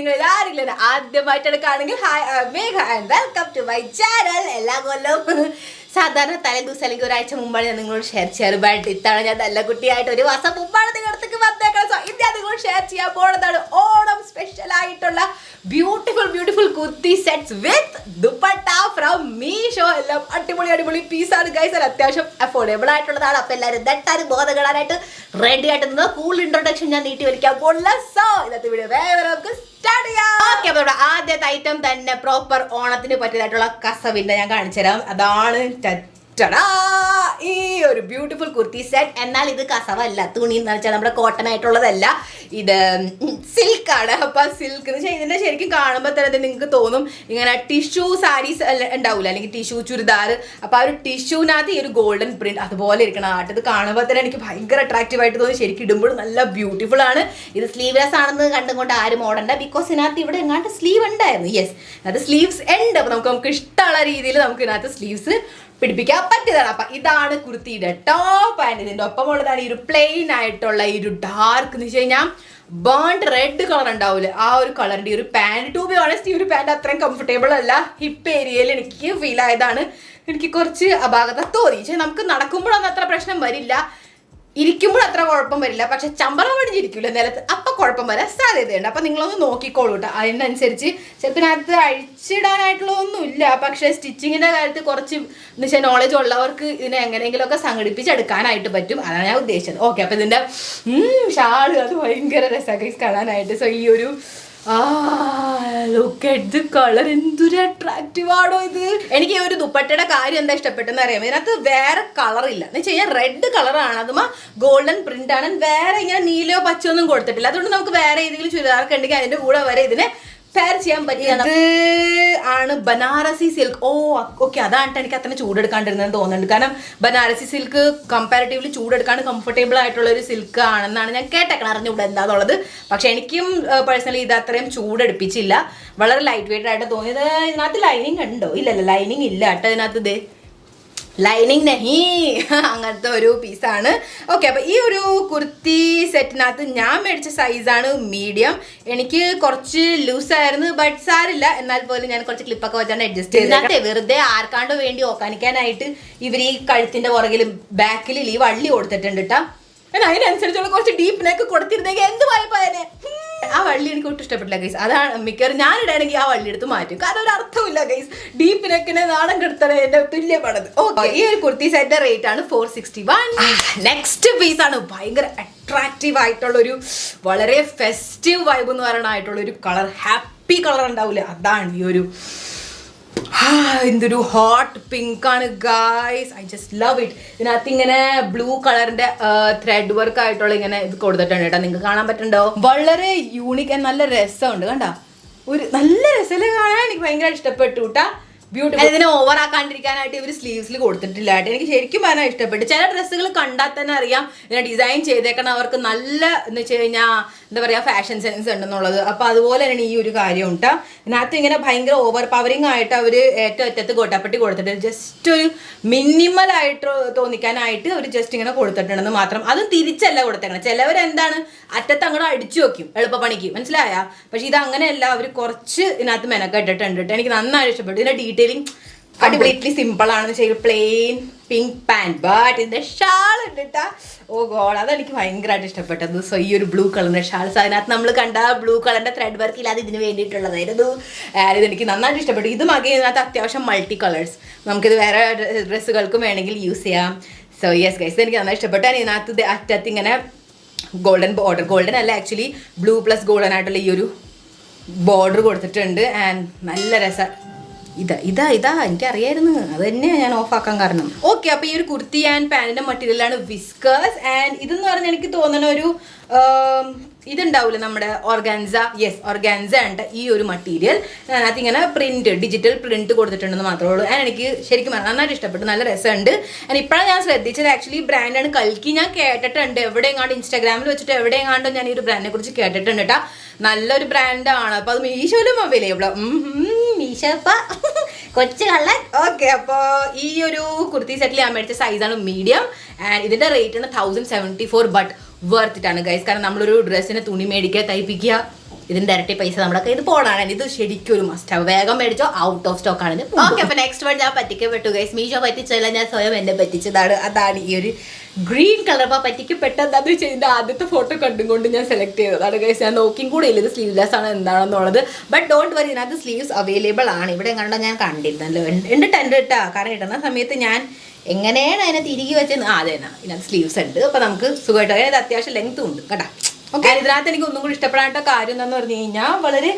നിങ്ങൾ ആരെങ്കിലും ആദ്യമായിട്ടാണ് കാണുമെങ്കിൽ hi Megha and welcome to my channel. എല്ലാ കൊല്ലവും സാധാരണ തലേ ദിവസം അല്ലെങ്കിൽ ഒരാഴ്ച മുമ്പാണ് ഞാൻ നിങ്ങളോട് ഷെയർ ചെയ്യാറ്. ബട്ട് ഇത്തവണ ഞാൻ നല്ല കുട്ടിയായിട്ട് ഒരു മാസം മുമ്പാണ് നിങ്ങളുടെ അടുത്തേക്ക് വന്നേക്കണം. സോ ഇത് നിങ്ങളോട് ഷെയർ ചെയ്യാൻ പോകുന്നതാണ് ഓണം സ്പെഷ്യൽ ആയിട്ടുള്ള beautiful kurti sets with dupatta from Meesho. എല്ലാം അടിപൊളി പീസാണ് ഗൈസ്. അത്യാവശ്യം അഫോർഡബിൾ ആയിട്ടുള്ളതാണ്. അപ്പൊ എല്ലാവരും നെട്ടാനും ബോധകളാനായിട്ട് റെഡി ആയിട്ട് നിന്ന് കൂൾ ഇൻട്രൊഡക്ഷൻ ഞാൻ നീട്ടി വലിക്കാൻ പോകുന്നില്ല. സോ ഇന്നത്തെ വീഡിയോ വേറെ നമുക്ക് സ്റ്റാർട്ട് ചെയ്യാം. ഓക്കെ, അപ്പൊ ആദ്യത്തെ ഐറ്റം തന്നെ പ്രോപ്പർ ഓണത്തിന് പറ്റിയതായിട്ടുള്ള കസവിന്റെ ഞാൻ കാണിച്ചു തരാം. അതാണ് ഈ ഒരു ബ്യൂട്ടിഫുൾ കുർത്തി സെറ്റ്. എന്നാൽ ഇത് കസവല്ല, തുണി എന്ന് വെച്ചാൽ നമ്മുടെ കോട്ടൺ ആയിട്ടുള്ളതല്ല, ഇത് സിൽക്കാണ്. അപ്പൊ സിൽക്ക് എന്ന് വെച്ചാൽ ഇതിന്റെ ശരിക്കും കാണുമ്പോൾ തന്നെ നിങ്ങൾക്ക് തോന്നും ഇങ്ങനെ ടിഷ്യൂ സാരീസ് ഉണ്ടാവില്ല, അല്ലെങ്കിൽ ടിഷ്യൂ ചുരിദാർ. അപ്പൊ ആ ഒരു ടിഷ്യൂവിനകത്ത് ഈ ഒരു ഗോൾഡൻ പ്രിന്റ് അതുപോലെ ഇരിക്കണം ആട്ട്. ഇത് കാണുമ്പോൾ തന്നെ എനിക്ക് ഭയങ്കര അട്രാക്റ്റീവ് ആയിട്ട് തോന്നി. ശരിക്കും ഇടുമ്പോഴും നല്ല ബ്യൂട്ടിഫുൾ ആണ്. ഇത് സ്ലീവ്ലെസ് ആണെന്ന് കണ്ടുകൊണ്ട് ആരും ഓടണ്ട, ബിക്കോസ് ഇതിനകത്ത് ഇവിടെ എങ്ങാണ്ട് സ്ലീവ് ഉണ്ടായിരുന്നു. യെസ്, അത് സ്ലീവ്സ് ഉണ്ട്. അപ്പൊ നമുക്ക് ഇഷ്ടമുള്ള രീതിയിൽ നമുക്ക് ഇതിനകത്ത് സ്ലീവ്സ് പിടിപ്പിക്കാൻ പറ്റിയതാണ്. അപ്പൊ ഇതാണ് കുർത്തിയുടെ ടോപ്പ്. ആൻഡ് ഇതിന്റെ ഒപ്പമുള്ളതാണ് ഈ ഒരു പ്ലെയിൻ ആയിട്ടുള്ള ഈ ഒരു ഡാർക്ക് എന്ന് വെച്ച് കഴിഞ്ഞാൽ ബേൺഡ് റെഡ് കളർ ഉണ്ടാവില്ല, ആ ഒരു കളറിന്റെ ഈ ഒരു പാൻറ്. ടു ബി ഓണസ്റ്റ് ഈ ഒരു പാൻറ് അത്രയും കംഫർട്ടബിൾ അല്ല. ഹിപ്പ് ഏരിയയിൽ എനിക്ക് ഫീൽ ആയതാണ്. എനിക്ക് കുറച്ച് അപാകത തോന്നി. പക്ഷെ നമുക്ക് നടക്കുമ്പോഴൊന്നും അത്ര പ്രശ്നം വരില്ല, ഇരിക്കുമ്പോൾ അത്ര കുഴപ്പം വരില്ല. പക്ഷെ ചമ്പളം പടിഞ്ഞിരിക്കില്ല നിലത്ത്, അപ്പൊ കുഴപ്പം വരാൻ സാധ്യതയുണ്ട്. അപ്പൊ നിങ്ങളൊന്ന് നോക്കിക്കോളൂ കേട്ടോ. അതിനനുസരിച്ച് ചിലപ്പോൾ ഇതിനകത്ത് അഴിച്ചിടാനായിട്ടുള്ളതൊന്നും ഇല്ല. പക്ഷെ സ്റ്റിച്ചിങ്ങിന്റെ കാര്യത്തിൽ കുറച്ച് എന്ന് വെച്ചാൽ നോളജ് ഉള്ളവർക്ക് ഇതിനെ എങ്ങനെയെങ്കിലുമൊക്കെ സംഘടിപ്പിച്ചെടുക്കാനായിട്ട് പറ്റും. അതാണ് ഞാൻ ഉദ്ദേശിച്ചത്. ഓക്കെ, അപ്പൊ ഇതിന്റെ ഷാള് അത് ഭയങ്കര രസമൊക്കെ കാണാനായിട്ട്. സോ ഈ ഒരു ലുക്ക് അറ്റ് ദി കളർ, എന്തൊരു അട്രാക്റ്റീവ് ആണോ ഇത്. എനിക്ക് ഈ ഒരു ദുപ്പട്ടയുടെ കാര്യം എന്താ ഇഷ്ടപ്പെട്ടെന്ന് അറിയാം. ഇതിനകത്ത് വേറെ കളർ ഇല്ല എന്ന് വെച്ച് കഴിഞ്ഞാൽ റെഡ് കളറാണ്, അതുമാ ഗോൾഡൻ പ്രിന്റ് ആണ്. വേറെ ഇങ്ങനെ നീലയോ പച്ചയോ ഒന്നും കൊടുത്തിട്ടില്ല. അതുകൊണ്ട് നമുക്ക് വേറെ ഏതെങ്കിലും ചുരിദാർക്ക് ഉണ്ടെങ്കിൽ അതിന്റെ കൂടെ വരെ ഇതിനെ പെയർ ചെയ്യാൻ പറ്റിയത് ആണ് ബനാറസി സിൽക്ക്. ഓക്കെ, അതാണ് എനിക്ക് അത്ര ചൂടെടുക്കാണ്ടിരുന്നതെന്ന് തോന്നുന്നുണ്ട്. കാരണം ബനാറസി സിൽക്ക് കമ്പാരിറ്റീവ്ലി ചൂടെടുക്കാൻ കംഫർട്ടബിൾ ആയിട്ടുള്ള ഒരു സിൽക്ക് ആണെന്നാണ് ഞാൻ കേട്ടേക്കണം. അറിഞ്ഞൂടെ എന്താന്നുള്ളത്. പക്ഷെ എനിക്കും പേഴ്സണലി ഇത് അത്രയും ചൂടെടുപ്പിച്ചില്ല. വളരെ ലൈറ്റ് വെയിറ്റ് ആയിട്ട് തോന്നിയത്. ഇതിനകത്ത് ലൈനിങ് ഉണ്ടോ? ഇല്ലല്ലോ, ലൈനിങ് ഇല്ല കേട്ടോ ഇതിനകത്ത്. ഇത് ലൈനിങ് നഹി, അങ്ങനത്തെ ഒരു പീസാണ്. ഓക്കെ, അപ്പൊ ഈ ഒരു കുർത്തി സെറ്റിനകത്ത് ഞാൻ മേടിച്ച സൈസാണ് മീഡിയം. എനിക്ക് കുറച്ച് ലൂസായിരുന്നു, ബട്ട് സാരില്ല. എന്നാൽ പോലും ഞാൻ കുറച്ച് ക്ലിപ്പൊക്കെ വെച്ചാണ് അഡ്ജസ്റ്റ് ചെയ്തത്. വെറുതെ ആർക്കാണ്ടോ വേണ്ടി ഓക്കാനിക്കാനായിട്ട് ഇവർ ഈ കഴുത്തിന്റെ പുറകിലും ബാക്കിലും ഈ വള്ളി കൊടുത്തിട്ടുണ്ട് കേട്ടോ. അതിനനുസരിച്ചുള്ള കുറച്ച് ഡീപ്പ് നെക്ക് കൊടുത്തിരുന്നെങ്കിൽ എന്ത് വായ്പായനെ. ആ വള്ളി എനിക്ക് ഒട്ടും ഇഷ്ടപ്പെട്ടില്ല ഗൈസ്. അതാണ് മിക്കവാറും ഞാനിടാണെങ്കിൽ ആ വള്ളി എടുത്ത് മാറ്റും. കാരണം ഒരു അർത്ഥമില്ല ഗൈസ്. ഡീപ്പ് നെക്കിനെ നാണം കെടുത്തണേ എന്റെ തുല്യമാണത്. ഓക്കെ, ഈ ഒരു കുർത്തി സെറ്റിന്റെ റേറ്റ് ആണ് 461. നെക്സ്റ്റ് പീസ് ആണ് ഭയങ്കര അട്രാക്റ്റീവ് ആയിട്ടുള്ള ഒരു വളരെ ഫെസ്റ്റീവ് വൈബ് എന്ന് പറയാനായിട്ടുള്ള ഒരു കളർ. ഹാപ്പി കളർ ഉണ്ടാവില്ല, അതാണ് ഈ ഒരു എന്തൊരു ഹോട്ട് പിങ്ക് ആണ് guys. I just love it. ഇതിനകത്ത് ഇങ്ങനെ ബ്ലൂ കളറിന്റെ ത്രെഡ് വർക്ക് ആയിട്ടുള്ള ഇങ്ങനെ ഇത് കൊടുത്തിട്ടുണ്ട് കേട്ടോ. നിങ്ങൾക്ക് കാണാൻ പറ്റുന്നുണ്ടോ? വളരെ യൂണിക് ആൻഡ് നല്ല രസമുണ്ട്. കണ്ടോ, ഒരു നല്ല രസമല്ലേ കാണാൻ. എനിക്ക് ഭയങ്കര ഇഷ്ടപ്പെട്ടു കേട്ടാ. ബ്യൂട്ടിഫുൾ. ഇതിനെ ഓവർ ആക്കാണ്ടിരിക്കാനായിട്ട് ഇവർ സ്ലീവ്സിൽ കൊടുത്തിട്ടില്ല കേട്ടോ. എനിക്ക് ശരിക്കും പറഞ്ഞാൽ ഇഷ്ടപ്പെട്ടു. ചില ഡ്രസ്സുകൾ കണ്ടാൽ തന്നെ അറിയാം ഇതിനെ ഡിസൈൻ ചെയ്തേക്കണം അവർക്ക് നല്ല എന്ന് വെച്ച് കഴിഞ്ഞാൽ എന്താ പറയുക ഫാഷൻ സെൻസ് ഉണ്ടെന്നുള്ളത്. അപ്പൊ അതുപോലെ തന്നെ ഈ ഒരു കാര്യം ഉണ്ടാ. ഇതിനകത്ത് ഇങ്ങനെ ഭയങ്കര ഓവർ പവറിങ് ആയിട്ട് അവർ ഏറ്റവും അറ്റത്ത് ഗോട്ടാപ്പട്ടി കൊടുത്തിട്ട് ജസ്റ്റ് ഒരു മിനിമൽ ആയിട്ട് തോന്നിക്കാനായിട്ട് അവർ ജസ്റ്റ് ഇങ്ങനെ കൊടുത്തിട്ടുണ്ടെന്ന് മാത്രം. അതും തിരിച്ചല്ല കൊടുത്തേക്കണം. ചിലവരെന്താണ് അറ്റത്ത് അങ്ങോട്ട് അടിച്ചു വെക്കും എളുപ്പപ്പണിക്ക്, മനസ്സിലായ. പക്ഷെ ഇത് അങ്ങനെയല്ല, അവർ കുറച്ച് ഇതിനകത്ത് മെനക്കെട്ടിട്ടുണ്ട് കേട്ടോ. എനിക്ക് നന്നായിട്ട് ഇഷ്ടപ്പെട്ടു. ഇതിന്റെ ഡീറ്റെയിലിംഗ് കംപ്ലീറ്റ്ലി സിമ്പിൾ ആണെന്ന് വെച്ചാൽ പ്ലെയിൻ പിങ്ക് പാൻറ്, ബട്ട് ഇതിന്റെ ഷാൾ ഉണ്ട് കേട്ടാ. ഓ ഗോഡ്, അതെനിക്ക് ഭയങ്കരമായിട്ട് ഇഷ്ടപ്പെട്ടത്. സോ ഈ ഒരു ബ്ലൂ കളറിന്റെ ഷാൾസ്, അതിനകത്ത് നമ്മൾ കണ്ട ബ്ലൂ കളറിന്റെ ത്രെഡ് വർക്ക് ഇല്ലാതെ ഇതിന് വേണ്ടിയിട്ടുള്ളതായിരുന്നു. ഇതെനിക്ക് നന്നായിട്ട് ഇഷ്ടപ്പെട്ടു. ഇത് മകെ ഇതിനകത്ത് അത്യാവശ്യം മൾട്ടി കളേഴ്സ് നമുക്കിത് വേറെ ഡ്രസ്സുകൾക്കും വേണമെങ്കിൽ യൂസ് ചെയ്യാം. സോ യെസ് ഗൈസ്, എനിക്ക് നന്നായി ഇഷ്ടപ്പെട്ടു. ഇതിനകത്ത് അറ്റത്ത് ഇങ്ങനെ ഗോൾഡൻ ബോർഡർ, ഗോൾഡൻ അല്ല ആക്ച്വലി ബ്ലൂ പ്ലസ് ഗോൾഡൻ ആയിട്ടുള്ള ഈ ഒരു ബോർഡർ കൊടുത്തിട്ടുണ്ട്. ആൻഡ് നല്ല രസം. ഇതാ എനിക്കറിയായിരുന്നു, അത് തന്നെയാണ് ഞാൻ ഓഫ് ആക്കാൻ കാരണം. ഓക്കെ, അപ്പൊ ഈ ഒരു കുർത്തി ആൻഡ് പാൻറ്റിന്റെ മെറ്റീരിയലാണ് വിസ്കേഴ്സ്. ആൻഡ് ഇതെന്ന് പറഞ്ഞാൽ എനിക്ക് തോന്നുന്ന ഒരു ഇതുണ്ടാവില്ല നമ്മുടെ ഓർഗാൻസ. യെസ്, ഓർഗാൻസ ഉണ്ട് ഈ ഒരു മെറ്റീരിയൽ. അതിനകത്ത് ഇങ്ങനെ പ്രിന്റ്, ഡിജിറ്റൽ പ്രിന്റ് കൊടുത്തിട്ടുണ്ടെന്ന് മാത്രമേ ഉള്ളൂ. ആൻഡ് എനിക്ക് ശരിക്കും നന്നായിട്ട് ഇഷ്ടപ്പെട്ടു, നല്ല രസമുണ്ട്. ആൻഡ് ഇപ്പോഴാണ് ഞാൻ ശ്രദ്ധിച്ചത് ആക്ച്വലി ബ്രാൻഡാണ് കൽക്കി. ഞാൻ കേട്ടിട്ടുണ്ട് എവിടെയെങ്ങാണ്ട് ഇൻസ്റ്റാഗ്രാമിൽ വെച്ചിട്ട് എവിടെയെങ്ങാണ്ടോ ഞാൻ ഈ ഒരു ബ്രാൻഡിനെ കുറിച്ച് കേട്ടിട്ടുണ്ട് കേട്ടോ. നല്ലൊരു ബ്രാൻഡാണ്. അപ്പൊ അത് മീഷോയിലും അവൈലബിൾ. മീഷോപ്പ കൊച്ചു കള്ളൻ. ഓക്കെ, അപ്പോൾ ഈ ഒരു കുർത്തി സെറ്റിൽ ഞാൻ മേടിച്ച സൈസാണ് മീഡിയം. ആൻഡ് ഇതിന്റെ റേറ്റ് ആണ് 1074. ബട്ട് വർത്ത് ഇട്ടാണ് ഗൈസ്. കാരണം നമ്മളൊരു ഡ്രസ്സിന് തുണി മേടിക്കുക, തയ്പ്പിക്കുക, ഇതിന്റെ ഇരട്ടി പൈസ നമ്മുടെ കയ്യിൽ പോണാണ്. ഇത് ശരിക്കും ഒരു മസ്റ്റ്. വേഗം മേടിച്ചോ, ഔട്ട് ഓഫ് സ്റ്റോക്ക് ആണ്. ഓക്കെ, അപ്പൊ നെക്സ്റ്റ് വേർഡ് ഞാൻ പറ്റിക്കപ്പെട്ടു ഗൈസ്. മീഷോ പറ്റിച്ചല്ല, ഞാൻ സ്വയം എന്നെ പറ്റിച്ചതാണ്. അതാണ് ഈ ഒരു ഗ്രീൻ കളർ. അപ്പൊ പറ്റിക്കപ്പെട്ടെന്താന്ന് വെച്ചാൽ ഇതിന്റെ ആദ്യത്തെ ഫോട്ടോ കണ്ടും കൊണ്ട് ഞാൻ സെലക്ട് ചെയ്തതാണ് ഗൈസ്. ഞാൻ നോക്കിയും കൂടെ ഇല്ല ഇത് സ്ലീവ്ലെസ് ആണ് എന്താണെന്നുള്ളത്. ബട്ട് ഡോണ്ട് വരി, ഇതിനകത്ത് സ്ലീവ്സ് അവൈലബിൾ ആണ്. ഇവിടെ കണ്ടോ, ഞാൻ കണ്ടിരുന്നല്ലോ. ഉണ്ട് ഇട്ടാ, കാരണം ഇടുന്ന സമയത്ത് ഞാൻ എങ്ങനെയാണ് അതിനെ തിരികെ വെച്ചത്. അതെ തന്നെ, ഇതിനകത്ത് സ്ലീവ്സ് ഉണ്ട്. അപ്പൊ നമുക്ക് സുഖമായിട്ട്, അതായത് അത്യാവശ്യം ലെങ്ത്തും ഉണ്ട് കേട്ടോ. ഓക്കെ, ഇതിനകത്ത് എനിക്ക് ഒന്നും കൂടി ഇഷ്ടപ്പെടാത്ത കാര്യം എന്താന്ന് പറഞ്ഞു കഴിഞ്ഞാൽ വളരെ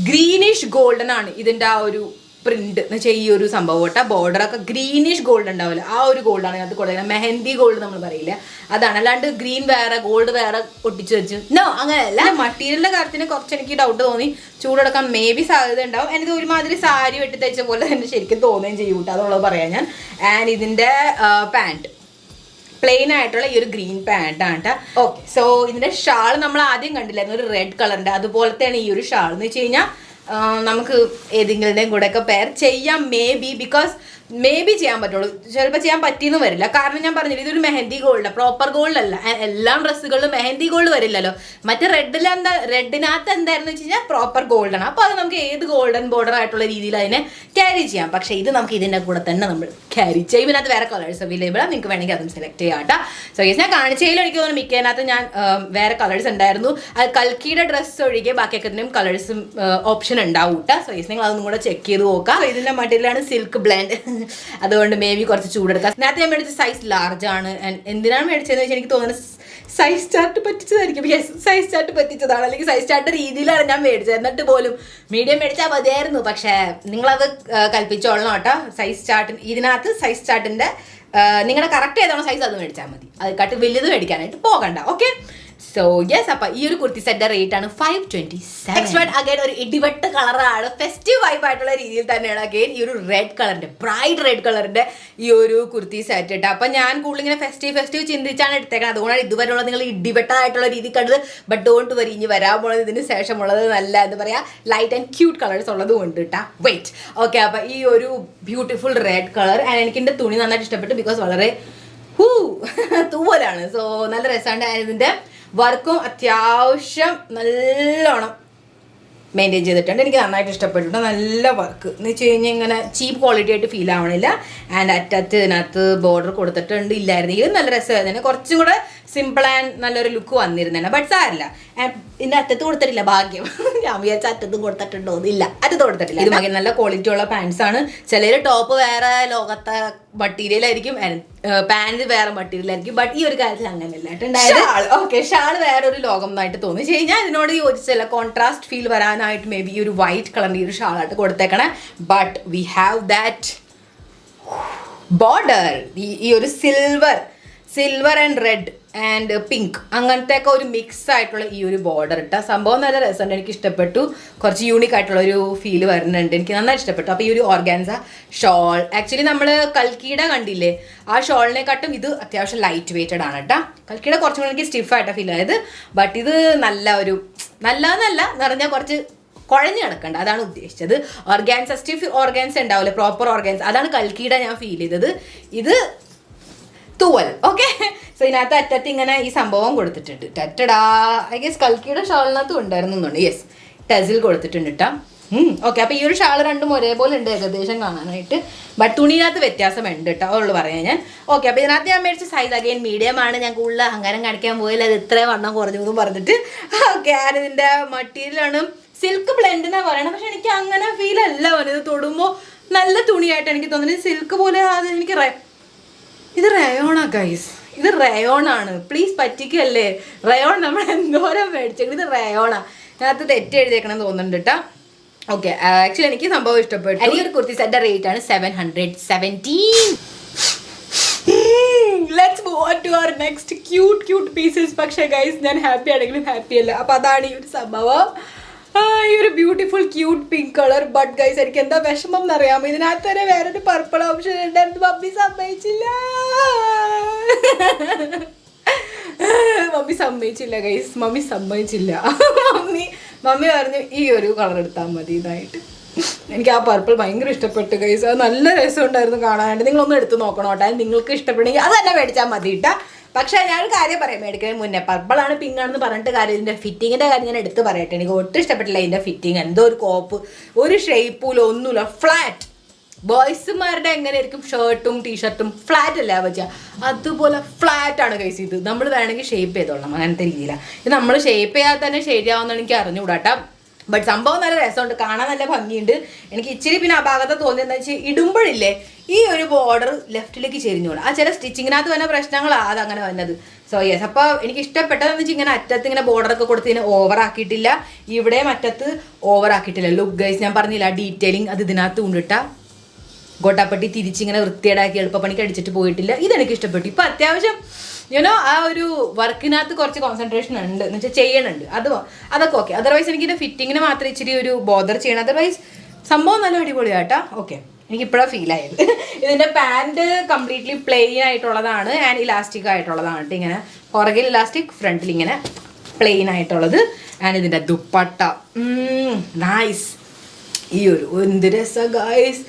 ഗ്രീനിഷ് ഗോൾഡൻ ആണ് ഇതിന്റെ ആ ഒരു പ്രിന്റ് എന്ന് വെച്ചാൽ ഈ ഒരു സംഭവം കേട്ടോ. ബോർഡറൊക്കെ ഗ്രീനിഷ് ഗോൾഡ് ഉണ്ടാവില്ല, ആ ഒരു ഗോൾഡാണ് ഇതിനകത്ത് കൊടുക്കുന്നത്. മെഹന്തി ഗോൾഡ് നമ്മൾ പറയില്ല, അതാണ്. അല്ലാണ്ട് ഗ്രീൻ വേറെ ഗോൾഡ് വേറെ ഒട്ടിച്ചു വെച്ചു നോ, അങ്ങനെയല്ല. മറ്റീരിയലിന്റെ കാര്യത്തിന് കുറച്ച് എനിക്ക് ഡൗട്ട് തോന്നി. ചൂടെടുക്കാൻ മേ ബി സാധ്യത ഉണ്ടാവും. എനിക്ക് ഒരുമാതിരി സാരി വെട്ടി തയ്ച്ച പോലെ തന്നെ ശരിക്കും തോന്നുകയും ചെയ്യും കേട്ടോ, അതുള്ളത് പറയാം ഞാൻ. ആൻഡ് ഇതിന്റെ പാൻറ് പ്ലെയിൻ ആയിട്ടുള്ള ഈ ഒരു ഗ്രീൻ പാൻറ്റാണ് കേട്ടോ. ഓക്കെ, സോ ഇതിന്റെ ഷാൾ നമ്മൾ ആദ്യം കണ്ടില്ലായിരുന്നു, ഒരു റെഡ് കളറിന്റെ. അതുപോലത്തെയാണ് ഈ ഒരു ഷാൾ എന്ന് വെച്ച് കഴിഞ്ഞാൽ നമുക്ക് ഏതെങ്കിലും കൂടെ ഒക്കെ പെയർ ചെയ്യാം മേ ബി ചെയ്യാൻ പറ്റുള്ളൂ. ചിലപ്പോൾ ചെയ്യാൻ പറ്റിയെന്ന് വരില്ല, കാരണം ഞാൻ പറഞ്ഞില്ല ഇതൊരു മെഹന്തി ഗോൾഡ്, പ്രോപ്പർ ഗോൾഡ് അല്ല. എല്ലാ ഡ്രസ്സുകളിലും മെഹന്തി ഗോൾഡ് വരില്ലല്ലോ. മറ്റേ റെഡിനകത്ത് എന്തായിരുന്നു വെച്ച് കഴിഞ്ഞാൽ പ്രോപ്പർ ഗോൾഡാണ്. അപ്പോൾ അത് നമുക്ക് ഏത് ഗോൾഡൻ ബോർഡർ ആയിട്ടുള്ള രീതിയിൽ അതിനെ ക്യാരി ചെയ്യാം. പക്ഷേ ഇത് നമുക്ക് ഇതിൻ്റെ കൂടെ തന്നെ നമ്മൾ ക്യാരി ചെയ്യും. ഇതിനകത്ത് വേറെ കളേഴ്സ് അവൈലബിൾ ആണ്, നിങ്ങൾക്ക് വേണമെങ്കിൽ അതും സെലക്ട് ചെയ്യാം കേട്ടോ. സോ യെസ്, ഞാൻ കാണിച്ചതിലും എനിക്ക് തോന്നുന്നു മിക്കതിനകത്ത് ഞാൻ വേറെ കളേഴ്സ് ഉണ്ടായിരുന്നു. അത് കൽക്കിയുടെ ഡ്രസ്സ് ഒഴികെ ബാക്കിയൊക്കെ ഓപ്ഷനും ഓപ്ഷൻ ഉണ്ടാവും കേട്ടോ. സോ യെസ്, നിങ്ങൾ അതൊന്നും കൂടെ ചെക്ക് ചെയ്ത് നോക്കാം. ഇതിൻ്റെ മറ്റീരിയലാണ് സിൽക്ക് ബ്ലെൻഡ്, അതുകൊണ്ട് മേ ബി കുറച്ച് ചൂടെടുക്കാം. നേരത്തെ ഞാൻ മേടിച്ച സൈസ് ലാർജ് ആണ്. എന്തിനാണ് മേടിച്ചതെന്ന് വെച്ചാൽ എനിക്ക് തോന്നുന്നത് സൈസ് ചാർട്ട് പറ്റിച്ചതായിരിക്കും. യെസ്, സൈസ് ചാർട്ട് പറ്റിച്ചതാണ്, അല്ലെങ്കിൽ സൈസ് ചാർട്ട് രീതിയിലാണ് ഞാൻ മേടിച്ചത്. എന്നിട്ട് പോലും മീഡിയം മേടിച്ചാൽ മതിയായിരുന്നു. പക്ഷേ നിങ്ങളത് കൽപ്പിച്ചോളണം കേട്ടോ. സൈസ് ചാർട്ട് ഇതിനകത്ത് സൈസ് ചാർട്ടിന്റെ നിങ്ങളുടെ കറക്റ്റ് ഏതാണോ സൈസ് അത് മേടിച്ചാൽ മതി. അത് കട്ട് വലുത് മേടിക്കാനായിട്ട് പോകണ്ട. ഓക്കെ, സോ യെസ്, അപ്പൊ ഈ ഒരു കുർത്തി സെറ്റിന്റെ റേറ്റ് ആണ് 527. നെക്സ്റ്റ് വൺ അഗൈൻ ഒരു ഇടിവെട്ട് കളറാണ്. ഫെസ്റ്റീവ് വൈബ് ആയിട്ടുള്ള രീതിയിൽ തന്നെയാണ് അഗൈൻ ഈ ഒരു റെഡ് കളറിന്റെ ബ്രൈറ്റ് റെഡ് കളറിന്റെ ഈ ഒരു കുർത്തി സെറ്റ് ഇട്ട്. അപ്പൊ ഞാൻ കൂടുതൽ ഇങ്ങനെ ഫെസ്റ്റീവ് ചിന്തിച്ചാണ് എടുത്തേക്കുന്നത്. അതുകൊണ്ടാണ് ഇതുവരെയുള്ള നിങ്ങൾ ഇടിവെട്ടായിട്ടുള്ള രീതി കണ്ടത്. ബട്ട് ഡോണ്ട് വരി, ഇനി വരാൻ പോണത് ഇതിന് ശേഷമുള്ളത് നല്ല എന്താ പറയാ ലൈറ്റ് ആൻഡ് ക്യൂട്ട് കളേഴ്സ് ഉള്ളത് കൊണ്ട് കേട്ടാ. വെയിറ്റ്, ഓക്കെ, അപ്പൊ ഈ ഒരു ബ്യൂട്ടിഫുൾ റെഡ് കളർ ആൻഡ് എനിക്ക് എന്റെ തുണി നന്നായിട്ട് ഇഷ്ടപ്പെട്ടു. ബിക്കോസ് വളരെ തൂവലാണ്. സോ നല്ല രസമുണ്ട്. ആൻഡ് ഇതിന്റെ വർക്കും അത്യാവശ്യം നല്ലോണം മെയിൻറ്റെയിൻ ചെയ്തിട്ടുണ്ട്. എനിക്ക് നന്നായിട്ട് ഇഷ്ടപ്പെട്ടിട്ടുണ്ട്. നല്ല വർക്ക് എന്ന് വെച്ച് കഴിഞ്ഞാൽ ഇങ്ങനെ ചീപ്പ് ക്വാളിറ്റി ആയിട്ട് ഫീൽ ആവണില്ല. ആൻഡ് അറ്റത്ത് ഇതിനകത്ത് ബോർഡർ കൊടുത്തിട്ടുണ്ട്. ഇല്ലായിരുന്നെങ്കിൽ നല്ല രസമായിരുന്നു, കുറച്ചും കൂടെ സിമ്പിൾ ആൻഡ് നല്ലൊരു ലുക്ക് വന്നിരുന്നേനെ. ബട്ട് സാരില്ല, ഇതിൻ്റെ അറ്റത്ത് കൊടുത്തിട്ടില്ല. ഭാഗ്യം, ഞാൻ വിചാരിച്ച അറ്റത്തും കൊടുത്തിട്ടുണ്ടോ, ഇല്ല, അറ്റത്ത് കൊടുത്തിട്ടില്ല. ഇത് മകൻ നല്ല ക്വാളിറ്റി ഉള്ള പാൻസ് ആണ്. ചിലർ ടോപ്പ് വേറെ ലോകത്തെ മട്ടീരിയൽ ആയിരിക്കും, പാൻറ് വേറെ മട്ടീരിയൽ ആയിരിക്കും. ബട്ട് ഈ ഒരു കാര്യത്തിൽ അങ്ങനെയല്ല. ഓക്കെ, ഷാൾ വേറെ ഒരു ലോകം എന്നായിട്ട് തോന്നി കഴിഞ്ഞാൽ ഇതിനോട് യോജിച്ചല്ല. കോൺട്രാസ്റ്റ് ഫീൽ വരാനായിട്ട് മേ ബി ഈ ഒരു വൈറ്റ് കളറിന്റെ ഈ ഒരു ഷാളായിട്ട് കൊടുത്തേക്കണേ. But we have that border, ഈ ഒരു silver and red and pink അങ്ങനത്തെ ഒക്കെ ഒരു മിക്സ് ആയിട്ടുള്ള ഈ ഒരു ബോർഡർ ഇട്ട സംഭവം നല്ല രസമുണ്ട്. എനിക്ക് ഇഷ്ടപ്പെട്ടു. കുറച്ച് യൂണിക് ആയിട്ടുള്ള ഒരു ഫീൽ വരുന്നുണ്ട്. എനിക്ക് നന്നായിട്ട് ഇഷ്ടപ്പെട്ടു. അപ്പോൾ ഈ ഒരു ഓർഗാൻസ ഷോൾ ആക്ച്വലി നമ്മൾ കൽക്കിയുടെ കണ്ടില്ലേ, ആ ഷോളിനെക്കാട്ടും ഇത് അത്യാവശ്യം ലൈറ്റ് വെയ്റ്റഡ് ആണ് കേട്ടോ. കൽക്കിയുടെ കുറച്ചും കൂടി എനിക്ക് സ്റ്റിഫായിട്ടാണ് ഫീൽ ആയത്. ബട്ട് ഇത് നല്ലതെന്നല്ല പറഞ്ഞാൽ കുറച്ച് കുഴഞ്ഞു കിടക്കണ്ട, അതാണ് ഉദ്ദേശിച്ചത്. ഓർഗാൻസ സ്റ്റിഫ് ഓർഗാൻസ ഉണ്ടാവില്ലേ, പ്രോപ്പർ ഓർഗാൻസ, അതാണ് കൽക്കിയുടെ ഞാൻ ഫീൽ ചെയ്തത്. ഇത് തൂവൽ. ഓക്കെ, സോ ഇതിനകത്ത് അറ്റത്ത് ഇങ്ങനെ ഈ സംഭവം കൊടുത്തിട്ടുണ്ട്. ടറ്റടാ, ഐ ഗെസ് കൽക്കിയുടെ ഷാളിനകത്തും ഉണ്ടായിരുന്നുണ്ട്. യെസ്, ടെസിൽ കൊടുത്തിട്ടുണ്ട് കേട്ടോ. ഓക്കെ, അപ്പോൾ ഈ ഒരു ഷാൾ രണ്ടും ഒരേപോലെ ഉണ്ട് ഏകദേശം കാണാനായിട്ട്. ബട്ട് തുണിനകത്ത് വ്യത്യാസം ഉണ്ട് കേട്ടോ, അതുള്ളൂ പറയാം ഞാൻ. ഓക്കെ, അപ്പോൾ ഇതിനകത്ത് ഞാൻ മേടിച്ച സൈസ് അഗൈൻ മീഡിയം ആണ്. ഞാൻ കൂടുതൽ അഹങ്കാരം കാണിക്കാൻ പോയില്ല, അത് ഇത്രയും വണ്ണം കുറഞ്ഞു എന്നും പറഞ്ഞിട്ട്. ഓക്കെ, ഇതിൻ്റെ മറ്റീരിയലാണ് സിൽക്ക് ബ്ലെൻഡ് എന്നാണ് പറയണത്. പക്ഷെ എനിക്ക് അങ്ങനെ ഫീൽ അല്ല വരുന്നത്. തൊടുമ്പോൾ നല്ല തുണിയായിട്ട് എനിക്ക് തോന്നുന്നത്. സിൽക്ക് പോലെ അത് എനിക്ക് ഇത് റയോണാ ഗൈസ്, ഇത് റയോണാണ്. പ്ലീസ് പറ്റിക്കല്ലേ, റയോൺ നമ്മൾ എന്തോരം മേടിച്ചേക്കണം. ഇത് റയോണാ, ഇതിനകത്ത് തെറ്റ് എഴുതിയേക്കണമെന്ന് തോന്നുന്നുണ്ട് കേട്ടോ. ഓക്കെ, ആക്ച്വലി എനിക്ക് സംഭവം ഇഷ്ടപ്പെട്ടു. ഈ ഒരു കുർത്തി സെറ്റിന്റെ റേറ്റ് ആണ് 717. Let's move on to our next cute pieces. പക്ഷേ ഗൈസ്, ഞാൻ ഹാപ്പി ആണെങ്കിലും ഹാപ്പി അല്ല. അപ്പോൾ അതാണ് ഈ ഒരു സംഭവം. ഈ ഒരു beautiful cute pink colour. But guys, എനിക്ക് എന്താ വിഷമം എന്നറിയാമോ, ഇതിനകത്ത് തന്നെ വേറൊരു പർപ്പിൾ ഓപ്ഷൻ ഉണ്ടായിരുന്നു. മമ്മി സമ്മതിച്ചില്ല ഗൈസ്, മമ്മി സമ്മതിച്ചില്ല. മമ്മി പറഞ്ഞു ഈ ഒരു കളർ എടുത്താൽ മതി ഇതായിട്ട്. എനിക്ക് ആ പർപ്പിൾ ഭയങ്കര ഇഷ്ടപ്പെട്ടു ഗൈസ്. അത് നല്ല രസമുണ്ടായിരുന്നു കാണാനായിട്ട്. നിങ്ങളൊന്നും എടുത്ത് നോക്കണം കേട്ടോ. നിങ്ങൾക്ക് ഇഷ്ടപ്പെടുമെങ്കിൽ അത് തന്നെ മേടിച്ചാൽ മതി കേട്ടോ. പക്ഷേ ഞാനൊരു കാര്യം പറയാം മേടിക്കുന്നതിന് മുന്നേ, പർപ്പിളാണ് പിങ്കാണെന്ന് പറഞ്ഞിട്ട് കാര്യം, ഇതിൻ്റെ ഫിറ്റിങ്ങിൻ്റെ കാര്യം ഞാൻ എടുത്ത് പറയട്ടെ. എനിക്ക് ഒട്ടും ഇഷ്ടപ്പെട്ടില്ല ഇതിൻ്റെ ഫിറ്റിങ്. എന്തോ ഒരു കോപ്പ്, ഒരു ഷേപ്പുമില്ല, ഒന്നുമില്ല, ഫ്ലാറ്റ്. ബോയ്സുമാരുടെ എങ്ങനെയായിരിക്കും ഷർട്ടും ടീഷർട്ടും ഫ്ലാറ്റ് അല്ലേ വെച്ചാൽ, അതുപോലെ ഫ്ലാറ്റ് ആണ് കൈസ് ഇത്. നമ്മൾ വേണമെങ്കിൽ ഷേപ്പ് ചെയ്തോളാം, അങ്ങനത്തെ രീതിയിലാണ് ഇത്. നമ്മൾ ഷേപ്പ് ചെയ്യാതെ തന്നെ ശരിയാവുമെന്ന് എനിക്ക് അറിഞ്ഞുകൂടാട്ടാ. ബട്ട് സംഭവം നല്ല രസമുണ്ട്, കാണാൻ നല്ല ഭംഗിയുണ്ട്. എനിക്ക് ഇച്ചിരി പിന്നെ അപാകത തോന്നിയെന്ന് വെച്ചാൽ ഇടുമ്പോഴില്ലേ ഈ ഒരു ബോർഡർ ലെഫ്റ്റിലേക്ക് ചെരിഞ്ഞോളൂ. ആ ചില സ്റ്റിച്ചിങ്ങിനകത്ത് വന്ന പ്രശ്നങ്ങളാണ് അതങ്ങനെ വന്നത്. സോ യെസ്, അപ്പോൾ എനിക്ക് ഇഷ്ടപ്പെട്ടതെന്ന് വെച്ചാൽ ഇങ്ങനെ അറ്റത്ത് ഇങ്ങനെ ബോർഡറൊക്കെ കൊടുത്ത് ഇതിനെ ഓവറാക്കിയിട്ടില്ല, ഇവിടെ മറ്റത്ത് ഓവറാക്കിയിട്ടില്ല. ലുക്ക് ഗൈസ്, ഞാൻ പറഞ്ഞില്ല ഡീറ്റെയിലിംഗ് അത് ഇതിനകത്ത് കൊണ്ടിട്ടാ. ഗോട്ടാപ്പട്ടി തിരിച്ചിങ്ങനെ വൃത്തിയേടാക്കി എളുപ്പപ്പണിക്ക് അടിച്ചിട്ട് പോയിട്ടില്ല. ഇതെനിക്ക് ഇഷ്ടപ്പെട്ടു. ഇപ്പം അത്യാവശ്യം യുനോ ആ ഒരു വർക്കിനകത്ത് കുറച്ച് കോൺസെൻട്രേഷൻ ഉണ്ട് എന്ന് വെച്ചാൽ ചെയ്യണുണ്ട്, അതൊക്കെ ഓക്കെ. അതർവൈസ് എനിക്കിൻ്റെ ഫിറ്റിങ്ങിന് മാത്രം ഇച്ചിരി ഒരു ബോദർ ചെയ്യണം. അതർവൈസ് സംഭവം നല്ല അടിപൊളിയാട്ടാ. ഓക്കെ, എനിക്കിപ്പോഴാണ് ഫീൽ ആയത്. ഇതിൻ്റെ പാൻറ് കംപ്ലീറ്റ്ലി പ്ലെയിൻ ആയിട്ടുള്ളതാണ് ആൻഡ് ഇലാസ്റ്റിക് ആയിട്ടുള്ളതാണ് കേട്ടോ. ഇങ്ങനെ പുറകിൽ ഇലാസ്റ്റിക്, ഫ്രണ്ടിൽ ഇങ്ങനെ പ്ലെയിൻ ആയിട്ടുള്ളത്. ആൻഡ് ഇതിൻ്റെ ദുപ്പട്ട നൈസ്. ഈ ഒരു എന്ത് രസം guys,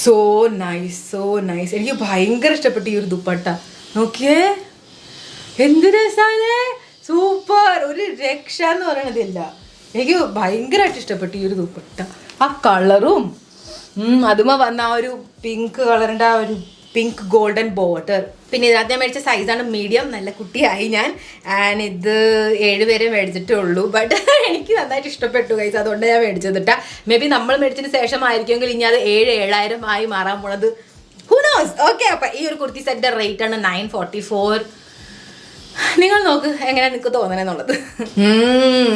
so nice, so nice. എനിക്ക് ഭയങ്കര ഇഷ്ടപ്പെട്ടു ഈ ഒരു ദുപ്പട്ട. നോക്കിയേ എന്ത് രസാണ്, സൂപ്പർ. ഒരു രക്ഷ എന്ന് പറയണതില്ല. എനിക്ക് ഭയങ്കരമായിട്ട് ഇഷ്ടപ്പെട്ടു ഈ ഒരു ദുപ്പട്ട. ആ കളറും അതുമ വന്ന ആ ഒരു പിങ്ക് കളറിൻ്റെ ആ ഒരു പിങ്ക് ഗോൾഡൻ ബോർഡർ. പിന്നെ ഇതിനകത്ത് ഞാൻ മേടിച്ച സൈസാണ് മീഡിയം. നല്ല കുട്ടിയായി ഞാൻ. ആൻഡ് ഇത് 7 പേരെ മേടിച്ചിട്ടേ ഉള്ളൂ. ബട്ട് എനിക്ക് നന്നായിട്ട് ഇഷ്ടപ്പെട്ടു ഗൈസ്, അതുകൊണ്ട് ഞാൻ മേടിച്ചതിട്ടാ. മേ ബി നമ്മൾ മേടിച്ചതിന് ശേഷമായിരിക്കുമെങ്കിൽ ഇനി അത് 7,000 ആയി മാറാൻ പോണത്, ഹു നോസ്. ഓക്കെ, അപ്പം ഈ ഒരു കുർത്തി സെറ്റിൻ്റെ റേറ്റ് ആണ് 944. നിങ്ങൾ നോക്ക് എങ്ങനെ നിങ്ങൾക്ക് തോന്നണെന്നുള്ളത്.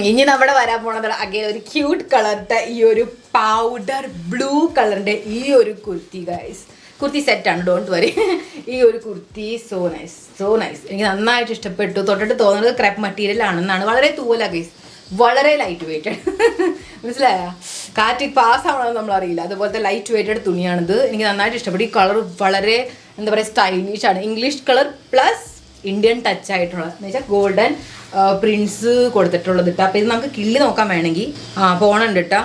ഇനി നമ്മുടെ വരാൻ പോണത് അഗേ ഒരു ക്യൂട്ട് കളറിൻ്റെ ഈ ഒരു പൗഡർ ബ്ലൂ കളറിൻ്റെ ഈ ഒരു കുർത്തി ഗൈസ്. കുർത്തി സെറ്റാണ്, ഡോണ്ട് വരി. ഈ ഒരു kurti so nice, so nice. എനിക്ക് നന്നായിട്ട് ഇഷ്ടപ്പെട്ടു. തൊട്ടിട്ട് തോന്നുന്നത് ക്രെപ്പ് മെറ്റീരിയൽ ആണെന്നാണ്. വളരെ തൂവല ഗൈസ്, വളരെ ലൈറ്റ് വെയ്റ്റഡ്. മനസ്സിലായോ? കാറ്റ് പാസ്സാവണമെന്ന് നമ്മളറിയില്ല, അതുപോലത്തെ ലൈറ്റ് വെയ്റ്റഡ് തുണിയാണിത്. എനിക്ക് നന്നായിട്ട് ഇഷ്ടപ്പെട്ടു. ഈ കളർ വളരെ എന്താ പറയുക സ്റ്റൈലിഷ് ആണ്. English colour plus Indian touch ആയിട്ടുള്ളത് എന്ന് വെച്ചാൽ ഗോൾഡൻ പ്രിൻസ് കൊടുത്തിട്ടുള്ളത് കേട്ടോ. അപ്പോൾ ഇത് നമുക്ക് കിള്ളി നോക്കാൻ വേണമെങ്കിൽ പോണുണ്ട് കേട്ടോ.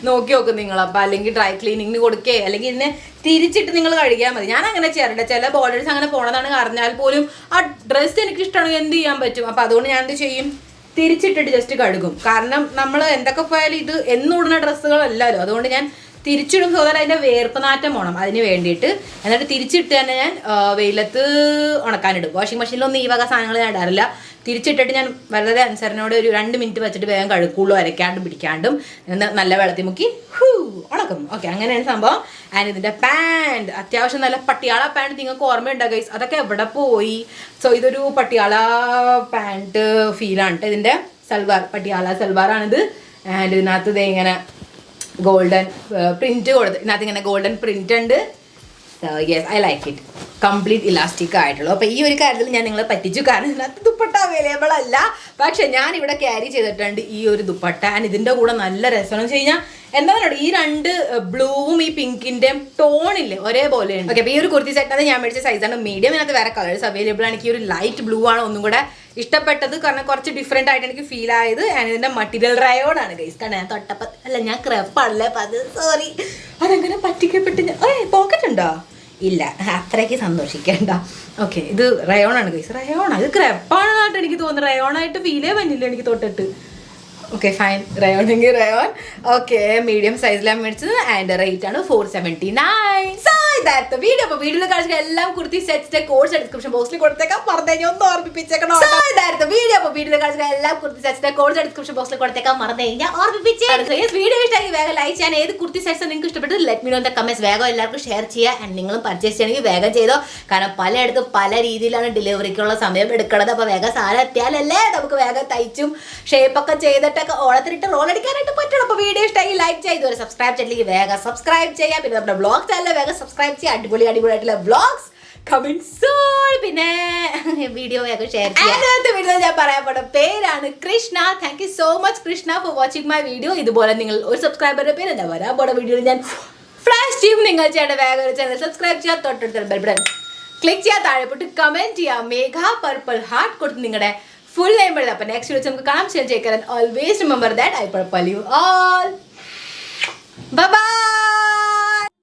നോക്കി നോക്കും നിങ്ങൾ. അപ്പോൾ അല്ലെങ്കിൽ ഡ്രൈ ക്ലീനിങ്ങിന് കൊടുക്കേ, അല്ലെങ്കിൽ ഇതിനെ തിരിച്ചിട്ട് നിങ്ങൾ കഴുകിയാൽ മതി. ഞാൻ അങ്ങനെ ചെയ്യാറുണ്ട്. ചില ബോർഡേഴ്സ് അങ്ങനെ പോണതാണ് അറിഞ്ഞാൽ പോലും ആ ഡ്രസ്സ് എനിക്ക് ഇഷ്ടമാണെങ്കിൽ എന്ത് ചെയ്യാൻ പറ്റും. അപ്പോൾ അതുകൊണ്ട് ഞാൻ എന്ത് ചെയ്യും, തിരിച്ചിട്ടിട്ട് ജസ്റ്റ് കഴുകും. കാരണം നമ്മൾ എന്തൊക്കെ പോയാലും ഇത് എന്നുടുന്ന ഡ്രസ്സുകളല്ലല്ലോ. അതുകൊണ്ട് ഞാൻ തിരിച്ചിടും. സോ അതിൻ്റെ വേർപ്പ് നാറ്റം പോകണം, അതിന് വേണ്ടിയിട്ട്. എന്നിട്ട് തിരിച്ചിട്ട് തന്നെ ഞാൻ വെയിലത്ത് ഉണക്കാനിടും. വാഷിംഗ് മെഷീനിലൊന്നും ഈ വക സാധനങ്ങൾ ഞാൻ ഇടാറില്ല. തിരിച്ചിട്ടിട്ട് ഞാൻ വളരെ അനുസരണയോടെ ഒരു 2 മിനിറ്റ് വെച്ചിട്ട് വേഗം കഴുക്കുള്ളൂ, അരയ്ക്കാണ്ടും പിടിക്കാണ്ടും. നല്ല വെള്ളത്തിൽ മുക്കി ഉണക്കും. ഓക്കെ, അങ്ങനെയാണ് സംഭവം. ആൻഡ് ഇതിൻ്റെ പാൻറ് അത്യാവശ്യം നല്ല പട്ടിയാള പാൻറ്. നിങ്ങൾക്ക് ഓർമ്മയുണ്ടോ ഗൈസ്? അതൊക്കെ എവിടെ പോയി? സോ ഇതൊരു പട്ടിയാള പാൻറ് ഫീലാണ് കേട്ടോ. ഇതിൻ്റെ സൽവാർ പട്ടിയാള സൽവാറാണിത്. ആൻഡ് ഇതിനകത്ത് ഇത് ഇങ്ങനെ ഗോൾഡൻ പ്രിന്റ് കൊടുത്ത്, ഇതിനകത്ത് ഇങ്ങനെ ഗോൾഡൻ പ്രിന്റ് ഉണ്ട്. Yes, I like it. Complete elastic ആയിട്ടുള്ളൂ. അപ്പോൾ ഈ ഒരു കാര്യത്തിൽ ഞാൻ നിങ്ങളെ പറ്റിച്ചു, കാരണം ഇതിനകത്ത് ദുപ്പട്ട അവൈലബിൾ അല്ല. പക്ഷെ ഞാൻ ഇവിടെ ക്യാരി ചെയ്തിട്ടുണ്ട് ഈ ഒരു ദുപ്പട്ട. ആൻഡ് ഇതിൻ്റെ കൂടെ നല്ല രസമെന്ന് വെച്ച് കഴിഞ്ഞാൽ എന്താണെന്നോ ഈ 2 ബ്ലൂവും ഈ പിങ്കിൻ്റെയും ടോണില്ലേ ഒരേപോലെ ഉണ്ട്. ഓക്കെ, അപ്പോൾ ഈ ഒരു കുർത്തി സെറ്റാണ് ഞാൻ മേടിച്ച സൈസാണ് മീഡിയം. ഇതിനകത്ത് വേറെ കളേഴ്സ് അവൈലബിൾ ആണ്. എനിക്ക് ഈ ഒരു ലൈറ്റ് ബ്ലൂ ആണ് ഒന്നും കൂടെ ഇഷ്ടപ്പെട്ടത്, കാരണം കുറച്ച് ഡിഫറെൻ്റ് ആയിട്ട് എനിക്ക് ഫീൽ ആയത്. ആൻഡ് ഇതിൻ്റെ മറ്റീരിയൽ റയോൺ ആണ് ഗൈസ്. കാരണം ഞാൻ തൊട്ടപ്പം അല്ല, ഞാൻ ക്രെപ്പാണല്ലേ, അപ്പം അത് സോറി, അതെങ്ങനെ പറ്റിക്കപ്പെട്ട് ഞാൻ പോക്കറ്റ് ഉണ്ടോ? ഇല്ല, അത്രയ്ക്ക് സന്തോഷിക്കേണ്ട. ഓക്കെ, ഇത് റയോൺ ആണ് ഗൈസ്. റയോൺ ഇത് ക്രെപ്പാണെന്നായിട്ട് എനിക്ക് തോന്നുന്നു. റയോണായിട്ട് ഫീലേ പറ്റില്ല എനിക്ക് തൊട്ടിട്ട്. ഓക്കെ ഫൈൻ, റയോൺ എങ്കിൽ റയോൺ. ഓക്കെ, മീഡിയം സൈസിലാണ് മേടിച്ചത്. ആൻഡ് റേറ്റ് ആണ് 479. സോ ഇതായിരുന്നു വീഡിയോ. അപ്പോൾ വീഡിയോയിൽ കാണിച്ച എല്ലാം കുർത്തി സെറ്റ്സിന്റെ കോഴ്സ് ഡിസ്ക്രിപ്ഷൻ ബോക്സിൽ കൊടുത്തേക്കാം. പറഞ്ഞു ഒന്ന് ഓർമ്മിപ്പിച്ചേക്കണം. സോ ഇതായിരുന്നു വീഡിയോ. അപ്പോൾ വീഡിയോയിൽ കാണിച്ച എല്ലാം കുർത്തി സെറ്റ്സിന്റെ കോഴ്സ് ഡിസ്ക്രിപ്ഷൻ ബോക്സിൽ കൊടുത്തേക്കാം. മറന്നു കഴിഞ്ഞാൽ ഓർമ്മിപ്പിച്ചേക്കാം. വീഡിയോ ഇഷ്ടമായി വേഗം ലൈക്ക് ചെയ്യാൻ. ഏത് കുർത്തി സെറ്റ്സ് നിങ്ങൾക്ക് ഇഷ്ടപ്പെട്ടത് let me know in the comments. വേഗം എല്ലാവർക്കും ഷെയർ ചെയ്യുക. ആൻഡ് നിങ്ങളും പർച്ചേസ് ചെയ്യണമെങ്കിൽ വേഗം ചെയ്തോ, കാരണം പലയിടത്തും പല രീതിയിലാണ് ഡെലിവറിക്കുള്ള സമയം എടുക്കുന്നത്. അപ്പോൾ വേഗം സാധനം എത്തിയാലല്ലേ നമുക്ക് വേഗം തയ്ച്ചും ഷേപ്പൊക്കെ ചെയ്തിട്ട് ഓണത്തിനിട്ട് റോൾ അടിക്കാനായിട്ട് പറ്റണം. അപ്പോൾ വീഡിയോ ഇഷ്ടമായി ലൈക്ക് ചെയ്ത് ഒരു സബ്സ്ക്രൈബ് ചെയ്തില്ലെങ്കിൽ വേഗം സബ്സ്ക്രൈബ് ചെയ്യാം. പിന്നെ നമ്മുടെ ബ്ലോഗ് ചാനൽ വേഗം സബ്സ്ക്രൈബ് ചെയ്യുക. അടിപൊളിയായിട്ടുള്ള വ്ളോഗ്സ് കമിങ് സൂൺ. പിന്നെ വീഡിയോ വേഗം ഷെയർ ചെയ്യാം. അടുത്ത വീഡിയോ ഞാൻ പറയാൻ പോണ പേരാണ് Krishna. Thank you so much Krishna for watching my video. ഇതുപോലെ നിങ്ങൾ ഒരു സബ്സ്ക്രൈബറുടെ പേര് എന്താ വരാൻ പോണ വീഡിയോയിൽ ഞാൻ ഫ്ലാഷ് ചെയ്യും. നിങ്ങൾ ചെയ്യേണ്ട വേഗം ഒരു ചാനൽ സബ്സ്ക്രൈബ് ചെയ്യുക, തൊട്ടടുത്ത ബെൽ ബട്ടൺ ക്ലിക്ക് ചെയ്യുക, താഴെ പോയിട്ട് കമന്റ് ചെയ്യുക, മേഘ പർപ്പിൾ ഹാർട്ട് കൊടുത്ത് നിങ്ങളുടെ full name. But next video നമുക്ക് കാണാം. Always remember that I purple you all. Bye bye.